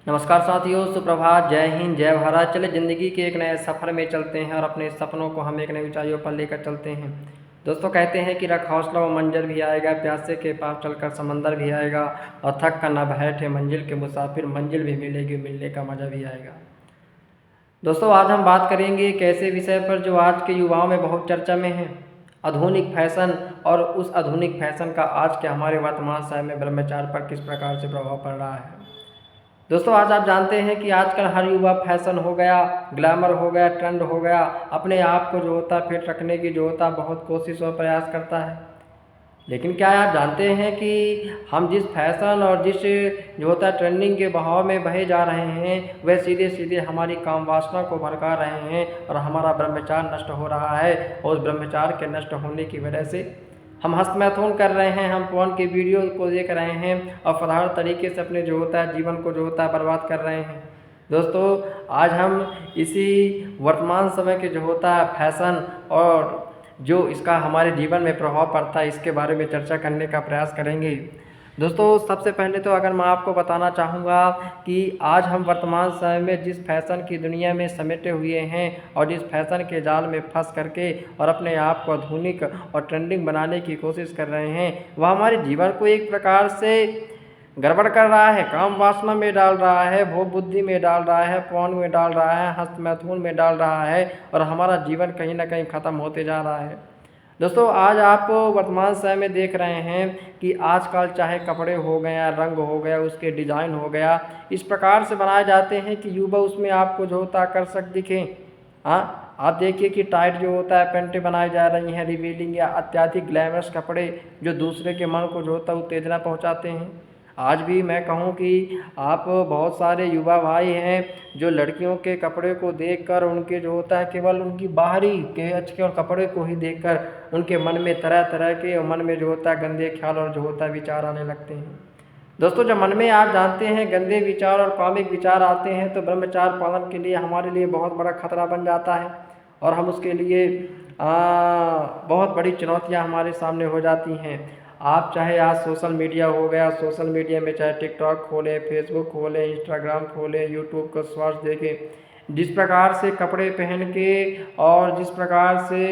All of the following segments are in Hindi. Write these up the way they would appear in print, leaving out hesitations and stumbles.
नमस्कार साथियों, सुप्रभात, जय हिंद, जय भारत। चले ज़िंदगी के एक नए सफ़र में चलते हैं और अपने सपनों को हम एक नई ऊंचाइयों पर लेकर चलते हैं। दोस्तों कहते हैं कि रख हौसला वो मंजर भी आएगा, प्यासे के पास चलकर समंदर भी आएगा और थक कर न बैठे मंजिल के मुसाफिर, मंजिल भी मिलेगी, मिलने का मज़ा भी आएगा। दोस्तों आज हम बात करेंगे एक ऐसे विषय पर जो आज के युवाओं में बहुत चर्चा में है, आधुनिक फैशन। और उस आधुनिक फैशन का आज के हमारे वर्तमान समय में ब्रह्मचार पर किस प्रकार से प्रभाव पड़ रहा है। दोस्तों आज आप जानते हैं कि आजकल हर युवा फैशन हो गया, ग्लैमर हो गया, ट्रेंड हो गया, अपने आप को जो होता है फिट रखने की जो होता है बहुत कोशिश और प्रयास करता है। लेकिन क्या आप जानते हैं कि हम जिस फैशन और जिस जो होता है ट्रेंडिंग के बहाव में बहे जा रहे हैं, वह सीधे सीधे हमारी काम वासना को भड़का रहे हैं और हमारा ब्रह्मचार नष्ट हो रहा है। और उस ब्रह्मचार के नष्ट होने की वजह से हम हस्तमैथुन कर रहे हैं, हम फोन की वीडियो को देख रहे हैं और फलाहार तरीके से अपने जो होता है जीवन को जो होता है बर्बाद कर रहे हैं। दोस्तों आज हम इसी वर्तमान समय के जो होता है फैशन और जो इसका हमारे जीवन में प्रभाव पड़ता है इसके बारे में चर्चा करने का प्रयास करेंगे। दोस्तों सबसे पहले तो अगर मैं आपको बताना चाहूँगा कि आज हम वर्तमान समय में जिस फैशन की दुनिया में समेटे हुए हैं और जिस फैशन के जाल में फंस करके और अपने आप को आधुनिक और ट्रेंडिंग बनाने की कोशिश कर रहे हैं, वह हमारे जीवन को एक प्रकार से गड़बड़ कर रहा है, काम वासना में डाल रहा है, भोग बुद्धि में डाल रहा है, पौन में डाल रहा है, हस्त मैथुन में डाल रहा है और हमारा जीवन कहीं ना कहीं ख़त्म होते जा रहा है। दोस्तों आज आप वर्तमान समय में देख रहे हैं कि आजकल चाहे कपड़े हो गया, रंग हो गया, उसके डिज़ाइन हो गया, इस प्रकार से बनाए जाते हैं कि युवा उसमें आपको जो होता आकर्षक दिखें। हाँ आप देखिए कि टाइट जो होता है पेंटें बनाई जा रही हैं, रिवीलिंग या अत्यधिक ग्लैमरस कपड़े जो दूसरे के मन को जो होता है उत्तेजना पहुंचाते हैं। आज भी मैं कहूँ कि आप बहुत सारे युवा भाई हैं जो लड़कियों के कपड़े को देखकर उनके जो होता है केवल उनकी बाहरी के अच्छे और कपड़े को ही देखकर उनके मन में तरह तरह के मन में जो होता है गंदे ख्याल और जो होता है विचार आने लगते हैं। दोस्तों जब मन में आप जानते हैं गंदे विचार और कामिक विचार आते हैं तो ब्रह्मचार पालन के लिए हमारे लिए बहुत बड़ा खतरा बन जाता है और हम उसके लिए बहुत बड़ी चुनौतियां हमारे सामने हो जाती हैं। आप चाहे आज सोशल मीडिया हो गया, सोशल मीडिया में चाहे टिकटॉक खोलें, फेसबुक खोलें, इंस्टाग्राम खोलें, यूट्यूब का स्वास्थ्य देखें, जिस प्रकार से कपड़े पहन के और जिस प्रकार से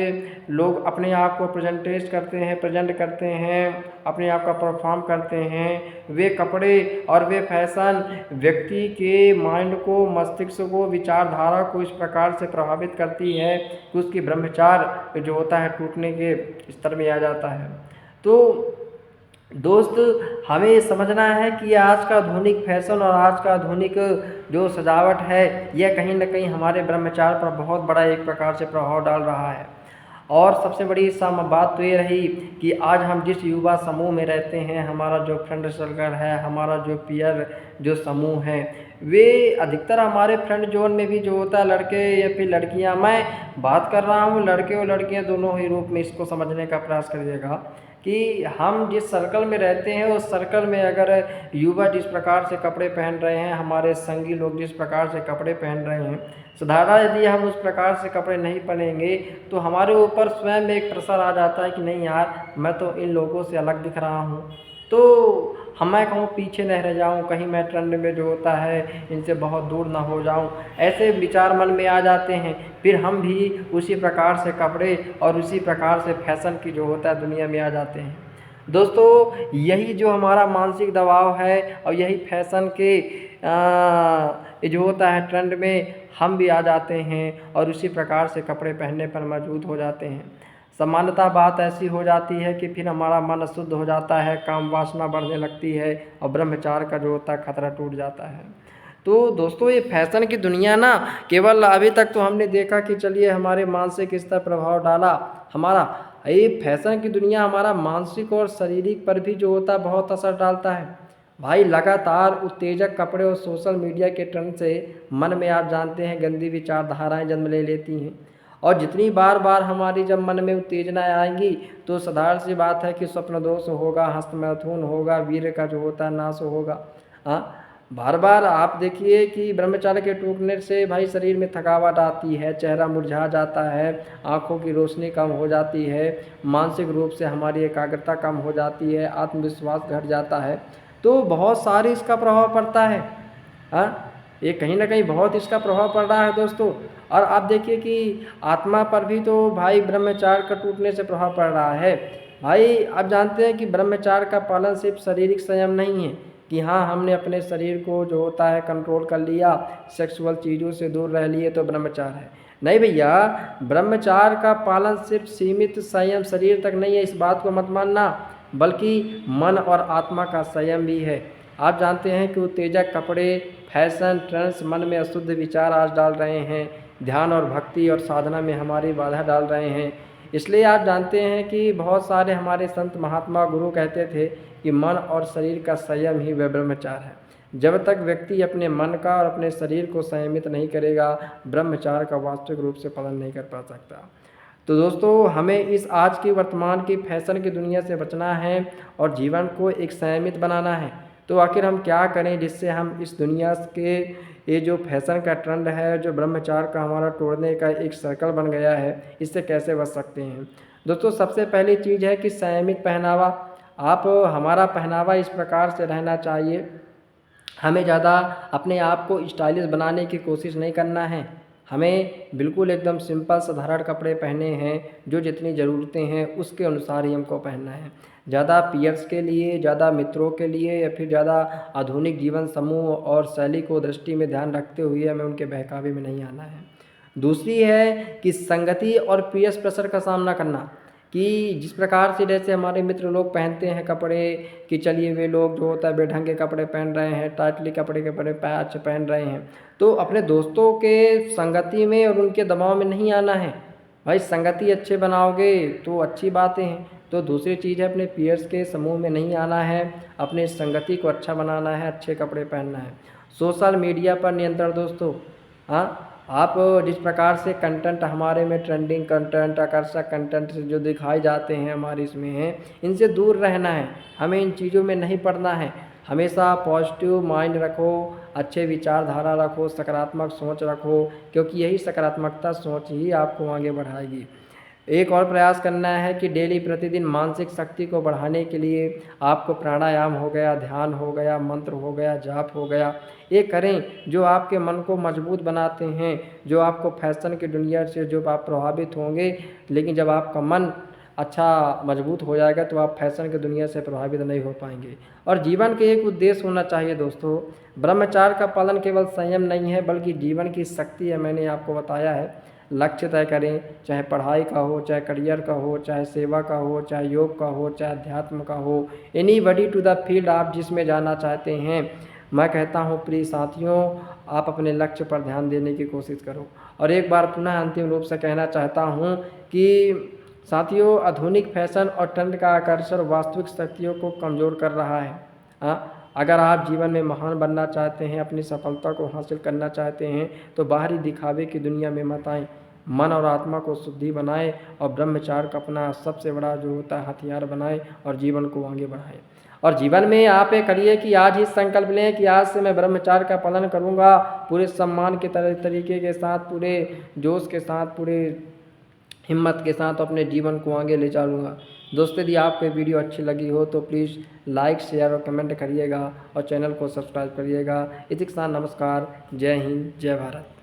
लोग अपने आप को प्रेजेंट करते हैं, अपने आप का परफॉर्म करते हैं, वे कपड़े और वे फैशन व्यक्ति के माइंड को, मस्तिष्क को, विचारधारा को इस प्रकार से प्रभावित करती है कि उसकी ब्रह्मचार जो होता है टूटने के स्तर में आ जाता है। तो दोस्त हमें ये समझना है कि आज का आधुनिक फैशन और आज का आधुनिक जो सजावट है यह कहीं ना कहीं हमारे ब्रह्मचार पर बहुत बड़ा एक प्रकार से प्रभाव डाल रहा है। और सबसे बड़ी बात तो ये रही कि आज हम जिस युवा समूह में रहते हैं, हमारा जो फ्रेंड सर्कल है, हमारा जो पीयर जो समूह है, वे अधिकतर हमारे फ्रेंड जोन में भी जो होता है लड़के या फिर लड़कियां, मैं बात कर रहा हूँ लड़के और लड़कियां दोनों ही रूप में इसको समझने का प्रयास करिएगा कि हम जिस सर्कल में रहते हैं उस सर्कल में अगर युवा जिस प्रकार से कपड़े पहन रहे हैं, हमारे संगी लोग जिस प्रकार से कपड़े पहन रहे हैं, साधारण यदि हम उस प्रकार से कपड़े नहीं पहनेंगे तो हमारे ऊपर स्वयं में एक प्रेशर आ जाता है कि नहीं यार मैं तो इन लोगों से अलग दिख रहा हूँ, तो मैं कहूँ पीछे न रह जाऊँ, कहीं मैं ट्रेंड में जो होता है इनसे बहुत दूर ना हो जाऊँ, ऐसे विचार मन में आ जाते हैं। फिर हम भी उसी प्रकार से कपड़े और उसी प्रकार से फैशन की जो होता है दुनिया में आ जाते हैं। दोस्तों यही जो हमारा मानसिक दबाव है और यही फैशन के जो होता है ट्रेंड में हम भी आ जाते हैं और उसी प्रकार से कपड़े पहनने पर मजबूर हो जाते हैं। सामान्यतः बात ऐसी हो जाती है कि फिर हमारा मन अशुद्ध हो जाता है, काम वासना बढ़ने लगती है और ब्रह्मचार का जो होता है खतरा टूट जाता है। तो दोस्तों ये फैशन की दुनिया ना केवल अभी तक तो हमने देखा कि चलिए हमारे मानसिक स्तर प्रभाव डाला हमारा, ये फैशन की दुनिया हमारा मानसिक और शारीरिक पर भी जो होता है बहुत असर डालता है। भाई लगातार उत्तेजक कपड़े और सोशल मीडिया के ट्रेंड से मन में आप जानते हैं गंदी विचारधाराएं जन्म ले लेती हैं और जितनी बार बार हमारी जब मन में उत्तेजना आएंगी तो साधारण सी बात है कि स्वप्न दोष होगा, हस्तमैथुन होगा, वीर्य का जो होता है नाश होगा। हाँ बार बार आप देखिए कि ब्रह्मचार्य के टूटने से भाई शरीर में थकावट आती है, चेहरा मुरझा जाता है, आँखों की रोशनी कम हो जाती है, मानसिक रूप से हमारी एकाग्रता कम हो जाती है, आत्मविश्वास घट जाता है, तो बहुत सारी इसका प्रभाव पड़ता है। हाँ, ये कहीं न कहीं बहुत इसका प्रभाव पड़ रहा है दोस्तों। और आप देखिए कि आत्मा पर भी तो भाई ब्रह्मचार्य का टूटने से प्रभाव पड़ रहा है। भाई आप जानते हैं कि ब्रह्मचार्य का पालन सिर्फ शारीरिक संयम नहीं है कि हाँ, हमने अपने शरीर को जो होता है कंट्रोल कर लिया, सेक्सुअल चीज़ों से दूर रह लिए तो ब्रह्मचार्य है। नहीं भैया, ब्रह्मचार्य का पालन सिर्फ सीमित संयम शरीर तक नहीं है, इस बात को मत मानना, बल्कि मन और आत्मा का संयम भी है। आप जानते हैं कि उत्तेजक कपड़े, फैशन, ट्रेंड्स मन में अशुद्ध विचार आज डाल रहे हैं, ध्यान और भक्ति और साधना में हमारी बाधा डाल रहे हैं। इसलिए आप जानते हैं कि बहुत सारे हमारे संत महात्मा गुरु कहते थे कि मन और शरीर का संयम ही वह ब्रह्मचार्य है। जब तक व्यक्ति अपने मन का और अपने शरीर को संयमित नहीं करेगा, ब्रह्मचार्य का वास्तविक रूप से पालन नहीं कर पा सकता। तो दोस्तों, हमें इस आज की वर्तमान की फैशन की दुनिया से बचना है और जीवन को एक संयमित बनाना है। तो आखिर हम क्या करें जिससे हम इस दुनिया के ये जो फैशन का ट्रेंड है, जो ब्रह्मचार्य का हमारा तोड़ने का एक सर्कल बन गया है, इससे कैसे बच सकते हैं? दोस्तों, सबसे पहली चीज़ है कि संयमित पहनावा। आप हमारा पहनावा इस प्रकार से रहना चाहिए, हमें ज़्यादा अपने आप को स्टाइलिश बनाने की कोशिश नहीं करना है। हमें बिल्कुल एकदम सिंपल साधारण कपड़े पहने हैं, जो जितनी ज़रूरतें हैं उसके अनुसार ही हमको पहनना है। ज़्यादा पीयर्स के लिए, ज़्यादा मित्रों के लिए या फिर ज़्यादा आधुनिक जीवन समूह और शैली को दृष्टि में ध्यान रखते हुए हमें उनके बहकावे में नहीं आना है। दूसरी है कि संगति और पीयर प्रेशर का सामना करना, कि जिस प्रकार से जैसे हमारे मित्र लोग पहनते हैं कपड़े, कि चलिए वे लोग जो होता है बेढंग के कपड़े पहन रहे हैं, टाइटली कपड़े पैच पहन रहे हैं, तो अपने दोस्तों के संगति में और उनके दबाव में नहीं आना है। भाई संगति अच्छे बनाओगे तो अच्छी बातें हैं। तो दूसरी चीज़ है अपने पीयर्स के समूह में नहीं आना है, अपने संगति को अच्छा बनाना है, अच्छे कपड़े पहनना है। सोशल मीडिया पर नियंत्रण दोस्तों। हाँ, आप जिस प्रकार से कंटेंट हमारे में ट्रेंडिंग कंटेंट, आकर्षक कंटेंट जो दिखाए जाते हैं हमारे इसमें हैं, इनसे दूर रहना है, हमें इन चीज़ों में नहीं पड़ना है। हमेशा पॉजिटिव माइंड रखो, अच्छे विचारधारा रखो, सकारात्मक सोच रखो, क्योंकि यही सकारात्मकता सोच ही आपको आगे बढ़ाएगी। एक और प्रयास करना है कि डेली प्रतिदिन मानसिक शक्ति को बढ़ाने के लिए आपको प्राणायाम हो गया, ध्यान हो गया, मंत्र हो गया, जाप हो गया, ये करें जो आपके मन को मजबूत बनाते हैं, जो आपको फैशन की दुनिया से जो आप प्रभावित होंगे। लेकिन जब आपका मन अच्छा मजबूत हो जाएगा तो आप फैशन की दुनिया से प्रभावित नहीं हो पाएंगे। और जीवन के एक उद्देश्य होना चाहिए दोस्तों। ब्रह्मचार्य का पालन केवल संयम नहीं है, बल्कि जीवन की शक्ति है। मैंने आपको बताया है, लक्ष्य तय करें, चाहे पढ़ाई का हो, चाहे करियर का हो, चाहे सेवा का हो, चाहे योग का हो, चाहे अध्यात्म का हो, एनीबॉडी टू द फील्ड आप जिसमें जाना चाहते हैं। मैं कहता हूँ प्रिय साथियों, आप अपने लक्ष्य पर ध्यान देने की कोशिश करो। और एक बार पुनः अंतिम रूप से कहना चाहता हूँ कि साथियों, आधुनिक फैशन और ट्रेंड का आकर्षण वास्तविक शक्तियों को कमज़ोर कर रहा है। अगर आप जीवन में महान बनना चाहते हैं, अपनी सफलता को हासिल करना चाहते हैं, तो बाहरी दिखावे की दुनिया में मत आएं। मन और आत्मा को शुद्धि बनाएं और ब्रह्मचार्य का अपना सबसे बड़ा जो होता है हथियार बनाएं और जीवन को आगे बढ़ाएं। और जीवन में आप ये करिए कि आज ही संकल्प लें कि आज से मैं ब्रह्मचार्य का पालन करूंगा, पूरे सम्मान के तरीके के साथ, पूरे जोश के साथ, पूरे हिम्मत के साथ अपने जीवन को आगे ले चलूँगा। दोस्तों, यदि आपको वीडियो अच्छी लगी हो तो प्लीज़ लाइक, शेयर और कमेंट करिएगा और चैनल को सब्सक्राइब करिएगा। इसी के साथ नमस्कार, जय हिंद, जय भारत।